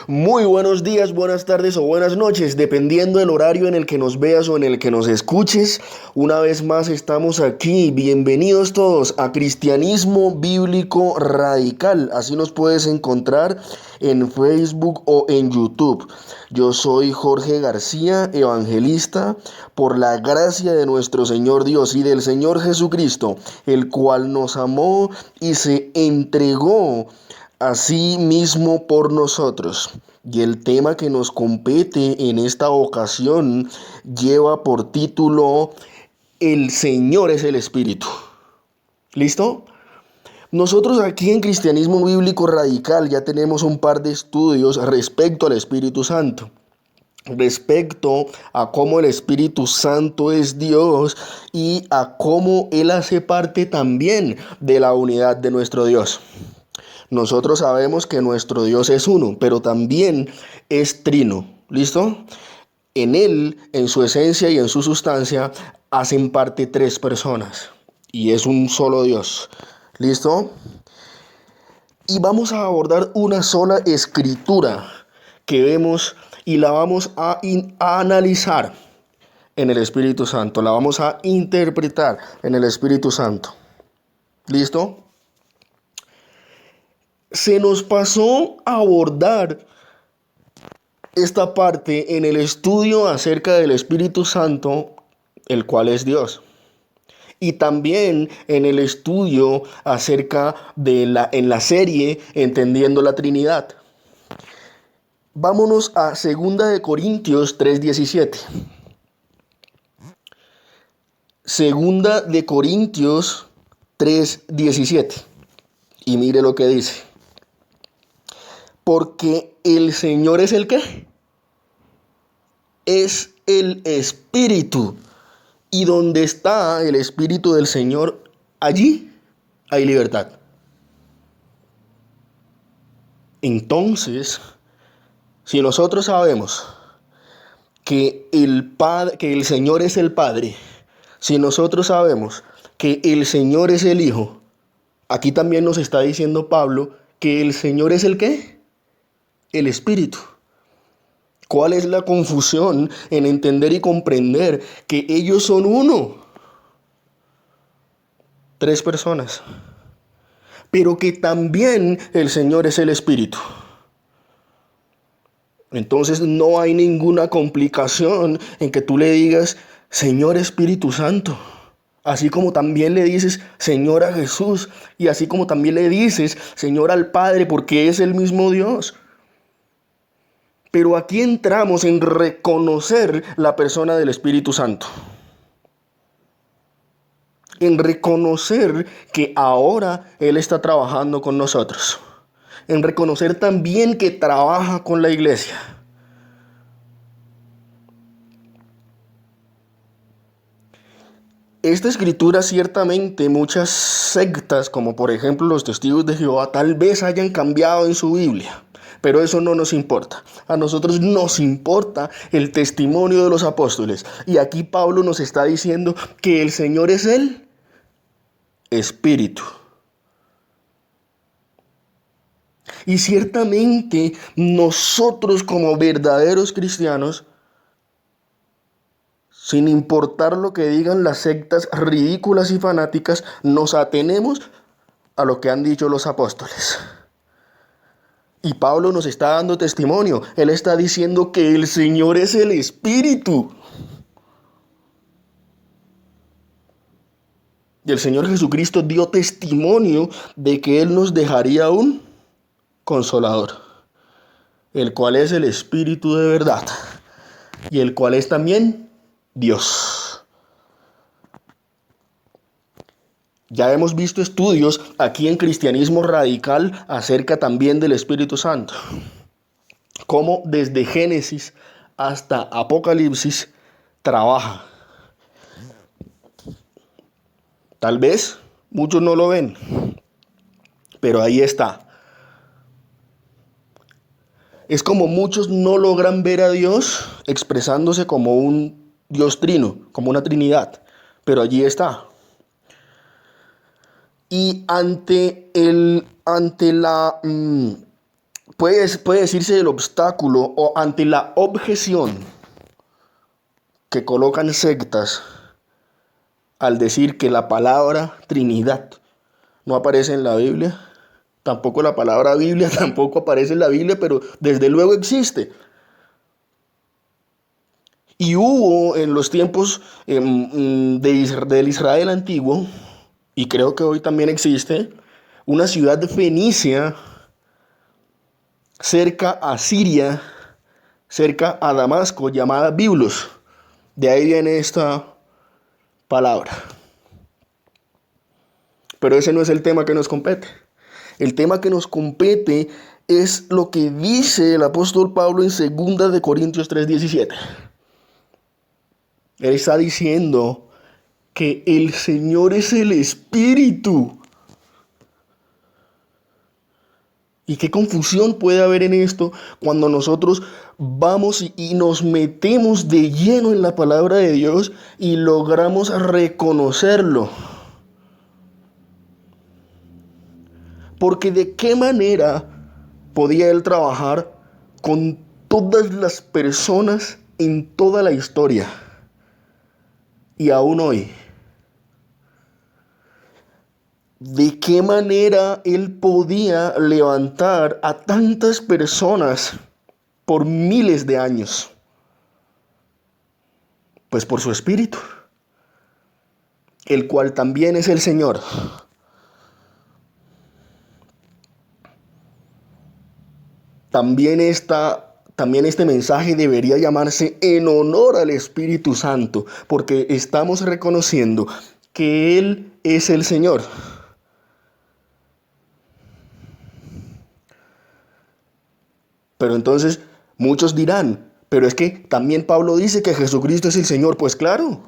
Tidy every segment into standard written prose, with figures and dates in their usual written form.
Muy buenos días, buenas tardes o buenas noches, dependiendo del horario en el que nos veas o en el que nos escuches. Una vez más estamos aquí. Bienvenidos todos a Cristianismo Bíblico Radical. Así nos puedes encontrar en Facebook o en YouTube. Yo soy Jorge García, evangelista, por la gracia de nuestro Señor Dios y del Señor Jesucristo, el cual nos amó y se entregó así mismo por nosotros. Y el tema que nos compete en esta ocasión lleva por título El Señor es el Espíritu. ¿Listo? Nosotros aquí en Cristianismo Bíblico Radical ya tenemos un par de estudios respecto al Espíritu Santo, respecto a cómo el Espíritu Santo es Dios y a cómo Él hace parte también de la unidad de nuestro Dios. Nosotros sabemos que nuestro Dios es uno, pero también es trino. ¿Listo? En Él, en su esencia y en su sustancia, hacen parte tres personas. Y es un solo Dios. ¿Listo? Y vamos a abordar una sola escritura que vemos y la vamos a analizar en el Espíritu Santo. La vamos a interpretar en el Espíritu Santo. ¿Listo? Se nos pasó a abordar esta parte en el estudio acerca del Espíritu Santo, el cual es Dios. Y también en el estudio acerca en la serie Entendiendo la Trinidad. Vámonos a 2 Corintios 3:17. 2 Corintios 3:17. Y mire lo que dice. Porque el Señor es el ¿qué? Es el Espíritu. Y donde está el Espíritu del Señor, allí hay libertad. Entonces, si nosotros sabemos que el Señor es el Padre, si nosotros sabemos que el Señor es el Hijo, aquí también nos está diciendo Pablo que el Señor es el ¿qué? El Espíritu. ¿Cuál es la confusión en entender y comprender que ellos son uno? Tres personas. Pero que también el Señor es el Espíritu. Entonces no hay ninguna complicación en que tú le digas, Señor Espíritu Santo. Así como también le dices, Señor a Jesús. Y así como también le dices, Señor al Padre, porque es el mismo Dios. Pero aquí entramos en reconocer la persona del Espíritu Santo. En reconocer que ahora Él está trabajando con nosotros. En reconocer también que trabaja con la iglesia. Esta escritura ciertamente muchas sectas, como por ejemplo los Testigos de Jehová, tal vez hayan cambiado en su Biblia. Pero eso no nos importa. A nosotros nos importa el testimonio de los apóstoles. Y aquí Pablo nos está diciendo que el Señor es el Espíritu. Y ciertamente nosotros como verdaderos cristianos, sin importar lo que digan las sectas ridículas y fanáticas, nos atenemos a lo que han dicho los apóstoles. Y Pablo nos está dando testimonio. Él está diciendo que el Señor es el Espíritu. Y el Señor Jesucristo dio testimonio de que Él nos dejaría un Consolador, el cual es el Espíritu de verdad y el cual es también Dios. Ya hemos visto estudios aquí en Cristianismo Radical acerca también del Espíritu Santo. Cómo desde Génesis hasta Apocalipsis trabaja. Tal vez muchos no lo ven, pero ahí está. Es como muchos no logran ver a Dios expresándose como un Dios trino, como una Trinidad, pero allí está. Y ante la puede decirse el obstáculo o ante la objeción que colocan sectas al decir que la palabra Trinidad no aparece en la Biblia. Tampoco la palabra Biblia tampoco aparece en la Biblia, pero desde luego existe. Y hubo en los tiempos del Israel antiguo, y creo que hoy también existe, una ciudad fenicia cerca a Siria, cerca a Damasco, llamada Biblos. De ahí viene esta palabra. Pero ese no es el tema que nos compete. El tema que nos compete es lo que dice el apóstol Pablo en 2 de Corintios 3:17. Él está diciendo que el Señor es el Espíritu. ¿Y qué confusión puede haber en esto cuando nosotros vamos y nos metemos de lleno en la palabra de Dios y logramos reconocerlo? Porque de qué manera podía él trabajar con todas las personas en toda la historia y aún hoy. ¿De qué manera él podía levantar a tantas personas por miles de años? Pues por su Espíritu, el cual también es el Señor. También este mensaje debería llamarse en honor al Espíritu Santo, porque estamos reconociendo que Él es el Señor. Pero entonces muchos dirán, pero es que también Pablo dice que Jesucristo es el Señor. Pues claro.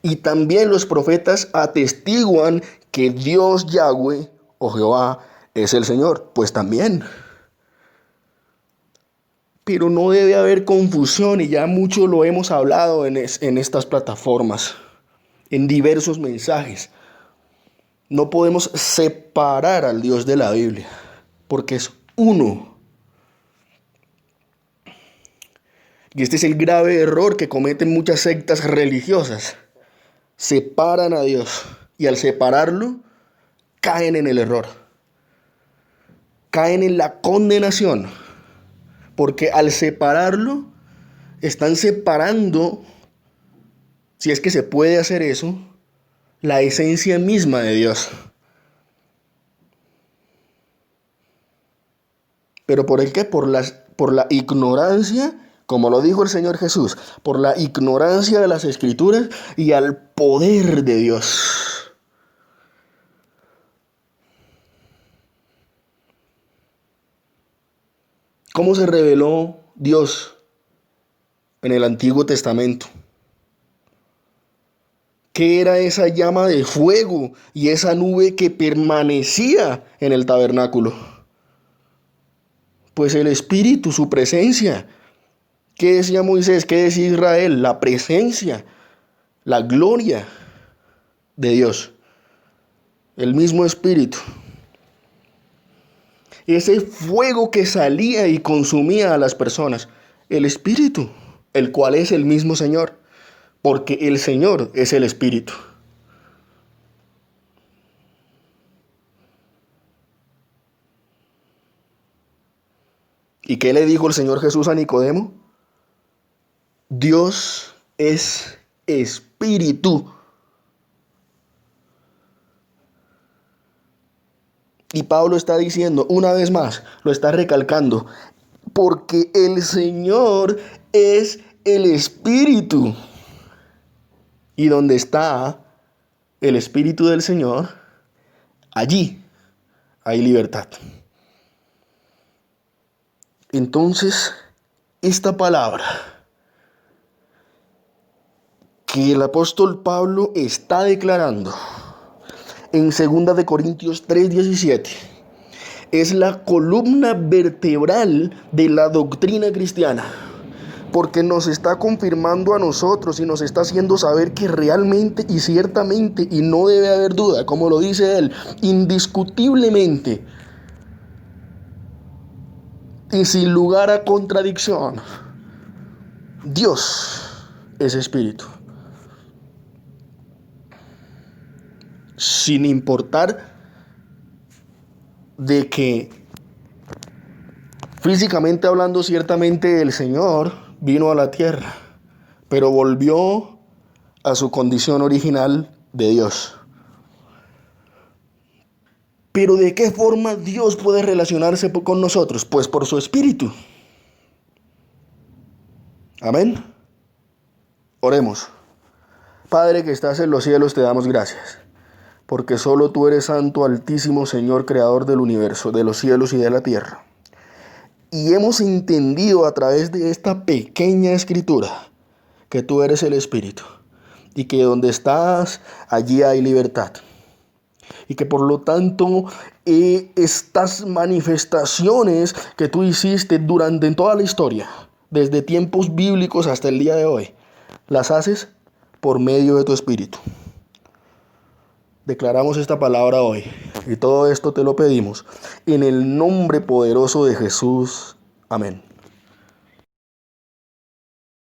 Y también los profetas atestiguan que Dios Yahweh o Jehová es el Señor. Pues también. Pero no debe haber confusión, y ya mucho lo hemos hablado en estas plataformas, en diversos mensajes. No podemos separar al Dios de la Biblia, porque es uno. Y este es el grave error que cometen muchas sectas religiosas. Separan a Dios y al separarlo caen en el error. Caen en la condenación. Porque al separarlo están separando, si es que se puede hacer eso, la esencia misma de Dios. ¿Pero por el qué? Por la ignorancia, como lo dijo el Señor Jesús, por la ignorancia de las Escrituras y al poder de Dios. ¿Cómo se reveló Dios en el Antiguo Testamento? ¿Qué era esa llama de fuego y esa nube que permanecía en el tabernáculo? Pues el Espíritu, su presencia. ¿Qué decía Moisés? ¿Qué decía Israel? La presencia, la gloria de Dios. El mismo Espíritu. Ese fuego que salía y consumía a las personas. El Espíritu, el cual es el mismo Señor. Porque el Señor es el Espíritu. ¿Y qué le dijo el Señor Jesús a Nicodemo? Dios es Espíritu. Y Pablo está diciendo, una vez más, lo está recalcando, porque el Señor es el Espíritu. Y donde está el Espíritu del Señor, allí hay libertad. Entonces, esta palabra que el apóstol Pablo está declarando en 2 de Corintios 3:17 es la columna vertebral de la doctrina cristiana, porque nos está confirmando a nosotros y nos está haciendo saber que realmente y ciertamente, y no debe haber duda, como lo dice él, indiscutiblemente, y sin lugar a contradicción, Dios es espíritu. Sin importar de que físicamente hablando, ciertamente el Señor vino a la tierra, pero volvió a su condición original de Dios. Pero ¿de qué forma Dios puede relacionarse con nosotros? Pues por su espíritu. Amén. Oremos. Padre que estás en los cielos, te damos gracias, porque solo tú eres santo, altísimo Señor, creador del universo, de los cielos y de la tierra. Y hemos entendido a través de esta pequeña escritura que tú eres el Espíritu y que donde estás, allí hay libertad. Y que por lo tanto estas manifestaciones que tú hiciste durante toda la historia, desde tiempos bíblicos hasta el día de hoy, las haces por medio de tu Espíritu. Declaramos esta palabra hoy y todo esto te lo pedimos en el nombre poderoso de Jesús. Amén.